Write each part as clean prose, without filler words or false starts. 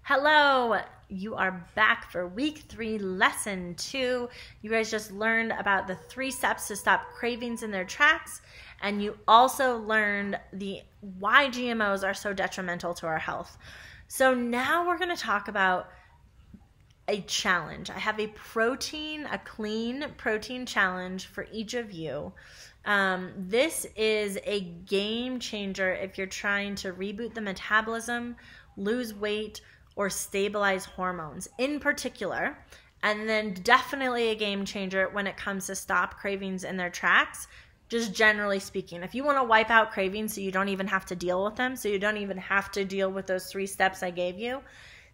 Hello, you are back for week 3, lesson 2. You guys just learned about the 3 steps to stop cravings in their tracks, and you also learned why GMOs are so detrimental to our health. So now we're going to talk about a challenge. I have a clean protein challenge for each of you. This is a game changer if you're trying to reboot the metabolism, lose weight, or stabilize hormones in particular, and then definitely a game changer when it comes to stop cravings in their tracks, just generally speaking. If you want to wipe out cravings so you don't even have to deal with them, so you don't even have to deal with those 3 steps I gave you,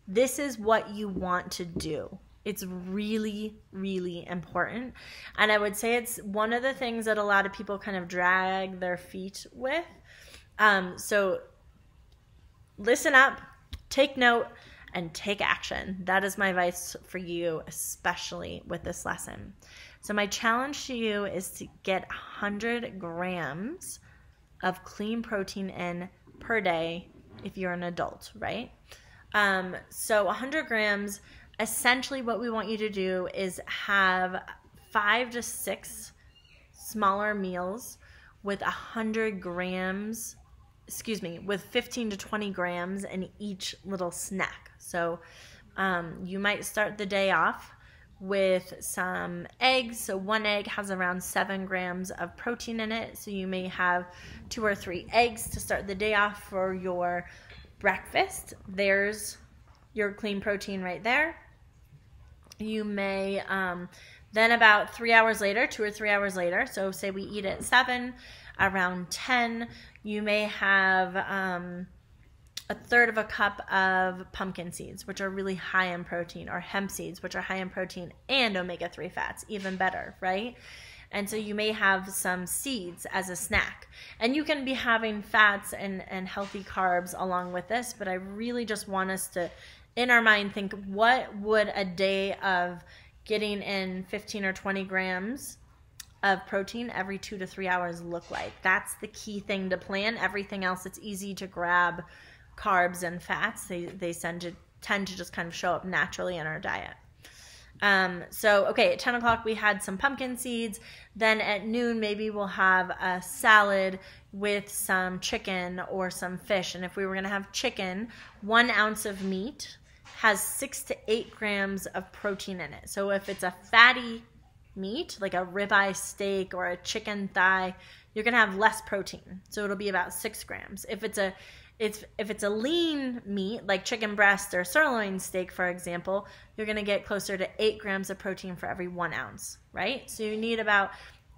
this is what you want to do. It's really, really important. And I would say it's one of the things that a lot of people kind of drag their feet with. So listen up, take note, and take action. That is my advice for you, especially with this lesson. So my challenge to you is to get 100 grams of clean protein in per day if you're an adult, right? So 100 grams, essentially what we want you to do is have 5 to 6 smaller meals with 100 grams, with 15 to 20 grams in each little snack. So you might start the day off with some eggs. So 1 egg has around 7 grams of protein in it. So you may have 2 or 3 eggs to start the day off for your breakfast. There's your clean protein right there. You may then about 3 hours later, 2 or 3 hours later, so say we eat at 7, around 10, you may have a third of a cup of pumpkin seeds, which are really high in protein, or hemp seeds, which are high in protein and omega-3 fats, even better, right? And so you may have some seeds as a snack. And you can be having fats and healthy carbs along with this, but I really just want us to, in our mind, think, what would a day of getting in 15 or 20 grams of protein every 2 to 3 hours look like? That's the key thing to plan. Everything else, it's easy to grab carbs and fats. They tend to just kind of show up naturally in our diet. So, okay, at 10 o'clock we had some pumpkin seeds. Then at noon, maybe we'll have a salad with some chicken or some fish. And if we were going to have chicken, 1 ounce of meat has 6 to 8 grams of protein in it. So if it's a fatty meat, like a ribeye steak or a chicken thigh, you're going to have less protein. So it'll be about 6 grams. If it's a lean meat, like chicken breast or sirloin steak, for example, you're going to get closer to 8 grams of protein for every 1 ounce, right? So you need about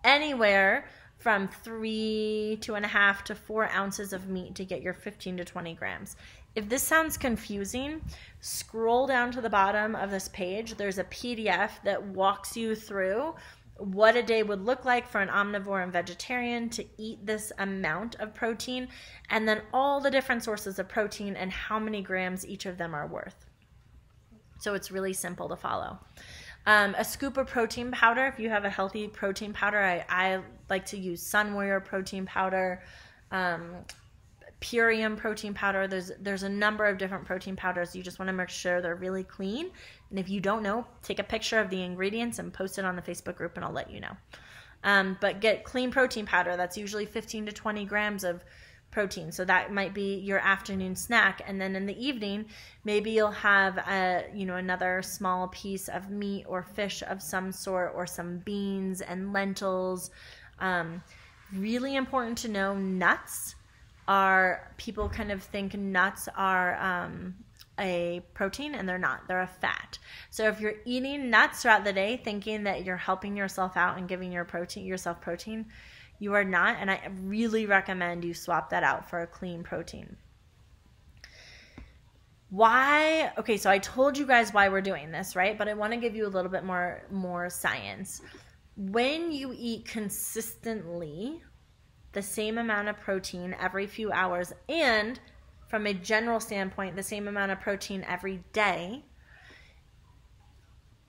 anywhere from 2.5 to 4 ounces of meat to get your 15 to 20 grams. If this sounds confusing, scroll down to the bottom of this page. There's a PDF that walks you through what a day would look like for an omnivore and vegetarian to eat this amount of protein, and then all the different sources of protein and how many grams each of them are worth. So it's really simple to follow. A scoop of protein powder, if you have a healthy protein powder, I like to use Sunwear protein powder, Purium protein powder. There's a number of different protein powders. You just want to make sure they're really clean. And if you don't know, take a picture of the ingredients and post it on the Facebook group and I'll let you know. But get clean protein powder. That's usually 15 to 20 grams of protein. So that might be your afternoon snack. And then in the evening, maybe you'll have another small piece of meat or fish of some sort, or some beans and lentils. Really important to know, nuts are, people kind of think nuts are a protein, and they're not. They're a fat. So if you're eating nuts throughout the day thinking that you're helping yourself out and giving yourself protein, you are not, and I really recommend you swap that out for a clean protein. Why? Okay, so I told you guys why we're doing this, right? But I want to give you a little bit more science. When you eat consistently the same amount of protein every few hours, and from a general standpoint, the same amount of protein every day,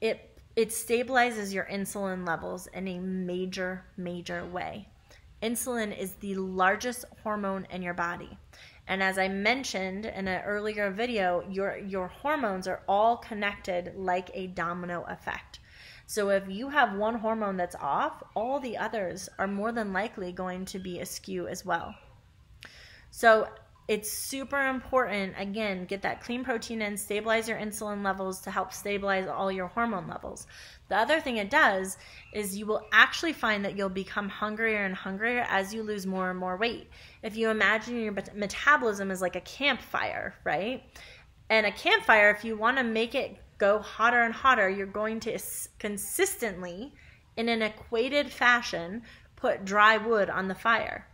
it stabilizes your insulin levels in a major way. Insulin is the largest hormone in your body. And as I mentioned in an earlier video, your hormones are all connected like a domino effect. So if you have one hormone that's off, all the others are more than likely going to be askew as well. So it's super important, again, get that clean protein in, stabilize your insulin levels to help stabilize all your hormone levels. The other thing it does is you will actually find that you'll become hungrier and hungrier as you lose more and more weight. If you imagine your metabolism is like a campfire, right? And a campfire, if you want to make it go hotter and hotter, you're going to consistently, in an equated fashion, put dry wood on the fire.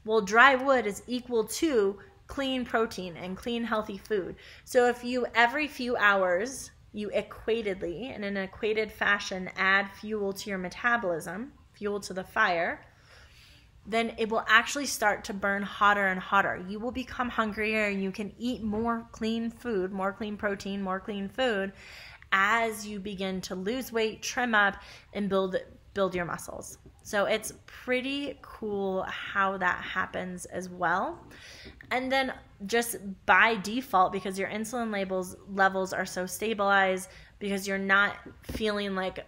Well, dry wood is equal to clean protein and clean healthy food. So if you every few hours you equatedly, in an equated fashion, add fuel to your metabolism, fuel to the fire, then it will actually start to burn hotter and hotter. You will become hungrier and you can eat more clean food, more clean protein, more clean food as you begin to lose weight, trim up, and build your muscles. So it's pretty cool how that happens as well. And then just by default, because your insulin levels are so stabilized, because you're not feeling like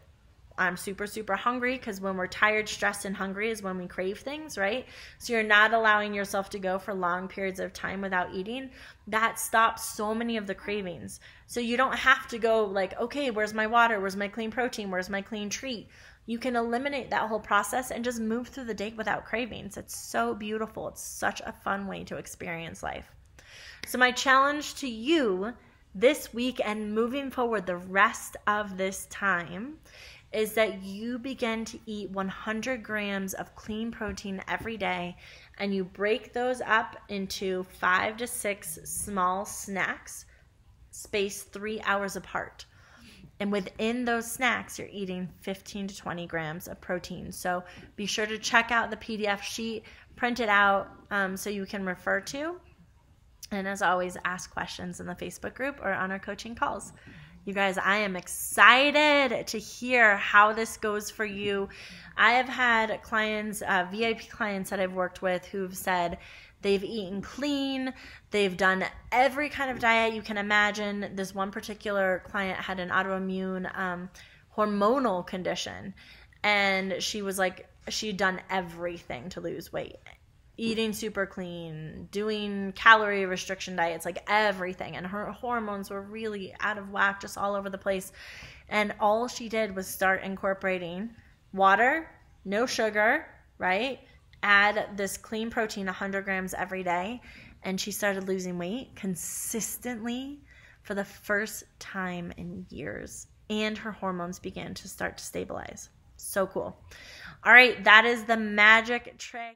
I'm super, super hungry, because when we're tired, stressed, and hungry is when we crave things, right? So you're not allowing yourself to go for long periods of time without eating. That stops so many of the cravings. So you don't have to go like, okay, where's my water? Where's my clean protein? Where's my clean treat? You can eliminate that whole process and just move through the day without cravings. It's so beautiful. It's such a fun way to experience life. So my challenge to you this week and moving forward the rest of this time is that you begin to eat 100 grams of clean protein every day, and you break those up into 5 to 6 small snacks spaced 3 hours apart. And within those snacks, you're eating 15 to 20 grams of protein. So be sure to check out the PDF sheet, print it out so you can refer to. And as always, ask questions in the Facebook group or on our coaching calls. You guys, I am excited to hear how this goes for you. I have had clients, VIP clients that I've worked with who've said they've eaten clean, they've done every kind of diet you can imagine. This one particular client had an autoimmune hormonal condition, and she was like, she'd done everything to lose weight. Eating super clean, doing calorie restriction diets, like everything. And her hormones were really out of whack, just all over the place. And all she did was start incorporating water, no sugar, right? Add this clean protein, 100 grams every day. And she started losing weight consistently for the first time in years. And her hormones began to start to stabilize. So cool. All right, that is the magic trick.